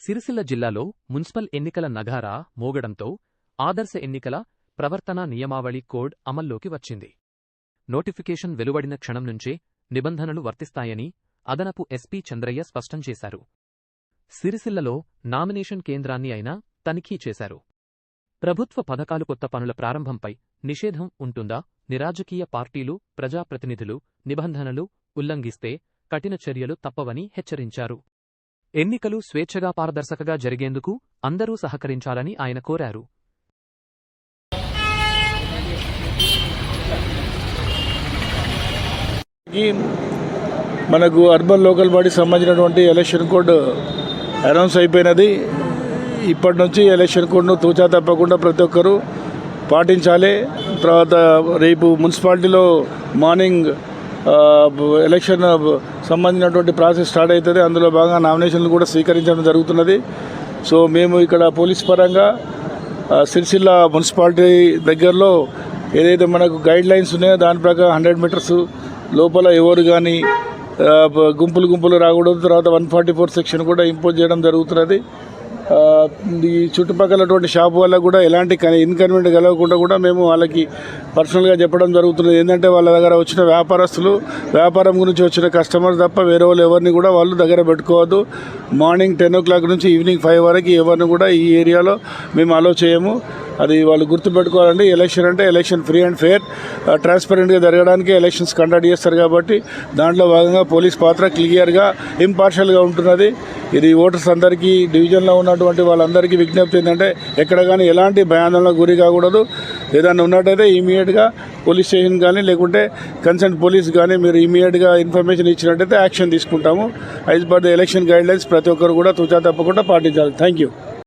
సిరిసిల్ల జిల్లాలో మున్సిపల్ ఎన్నికల నగారా మోగడంతో ఆదర్శ ఎన్నికల ప్రవర్తనా నియమావళి కోడ్ అమల్లోకి వచ్చింది. నోటిఫికేషన్ వెలువడిన క్షణం నుంచే నిబంధనలు వర్తిస్తాయని అదనపు ఎస్పీ చంద్రయ్య స్పష్టం చేశారు. సిరిసిల్లలో నామినేషన్ కేంద్రాన్ని అయినా తనిఖీ చేశారు. ప్రభుత్వ పథకాలు కొత్త పనుల ప్రారంభంపై నిషేధం ఉంటుందా, నిరాజకీయ పార్టీలు, ప్రజాప్రతినిధులు నిబంధనలు ఉల్లంఘిస్తే కఠిన చర్యలు తప్పవని హెచ్చరించారు. ఎన్నికలు స్వేచ్ఛగా పారదర్శకగా జరిగేందుకు అందరూ సహకరించాలని ఆయన కోరారు. మనకు అర్బన్ లోకల్ బాడీ సంబంధించినటువంటి ఎలక్షన్ కోడ్ అనౌన్స్ అయిపోయినది. ఇప్పటి నుంచి ఎలక్షన్ కోడ్ను తూచా తప్పకుండా ప్రతి ఒక్కరూ పాటించాలి. తర్వాత రేపు మున్సిపాలిటీలో మార్నింగ్ ఎలక్షన్ సంబంధించినటువంటి ప్రాసెస్ స్టార్ట్ అవుతుంది. అందులో భాగంగా నామినేషన్లు కూడా స్వీకరించడం జరుగుతున్నది. సో మేము ఇక్కడ పోలీస్ పరంగా సిరిసిల్ల మున్సిపాలిటీ దగ్గరలో ఏదైతే మనకు గైడ్ లైన్స్ ఉన్నాయో దాని ప్రకారం 100 మీటర్స్ లోపల ఎవరు కానీ గుంపులు రాకూడదు. తర్వాత 144 సెక్షన్ కూడా ఇంపోజ్ చేయడం జరుగుతున్నది. ఈ చుట్టుపక్కలటువంటి షాప్ వాళ్ళకు కూడా ఎలాంటి ఇన్కన్వీనియంట్ కలగకుండా కూడా మేము వాళ్ళకి పర్సనల్గా చెప్పడం జరుగుతుంది. ఏంటంటే వాళ్ళ దగ్గర వచ్చిన వ్యాపారస్తులు, వ్యాపారం గురించి వచ్చిన కస్టమర్స్ తప్ప వేరే వాళ్ళు ఎవరిని కూడా వాళ్ళు దగ్గర పెట్టుకోవద్దు. మార్నింగ్ 10 o'clock నుంచి ఈవినింగ్ 5 వరకు ఎవరిని కూడా ఈ ఏరియాలో మేము అలో చేయము. అది వాళ్ళు గుర్తుపెట్టుకోవాలండి. ఎలక్షన్ అంటే ఎలక్షన్ ఫ్రీ అండ్ ఫెయిర్, ట్రాన్స్పరెంట్గా జరగడానికి ఎలక్షన్స్ కండక్ట్ చేస్తారు కాబట్టి దాంట్లో భాగంగా పోలీస్ పాత్ర క్లియర్గా ఇంపార్షియల్గా ఉంటున్నది. ఇది ఓటర్స్ అందరికీ, డివిజన్లో ఉన్నటువంటి వాళ్ళందరికీ విజ్ఞప్తి ఏంటంటే ఎక్కడ కానీ ఎలాంటి భయాందోళనకు గురి కాకూడదు. ఏదైనా ఉన్నట్టయితే ఇమీడియట్గా పోలీస్ స్టేషన్ కానీ లేకుంటే కన్సర్న్ పోలీస్ కానీ మీరు ఇమీడియట్గా ఇన్ఫర్మేషన్ ఇచ్చినట్టయితే యాక్షన్ తీసుకుంటాము. As per the election guidelines ప్రతి ఒక్కరు కూడా తూచా తప్పకుండా పాటించాలి. Thank you.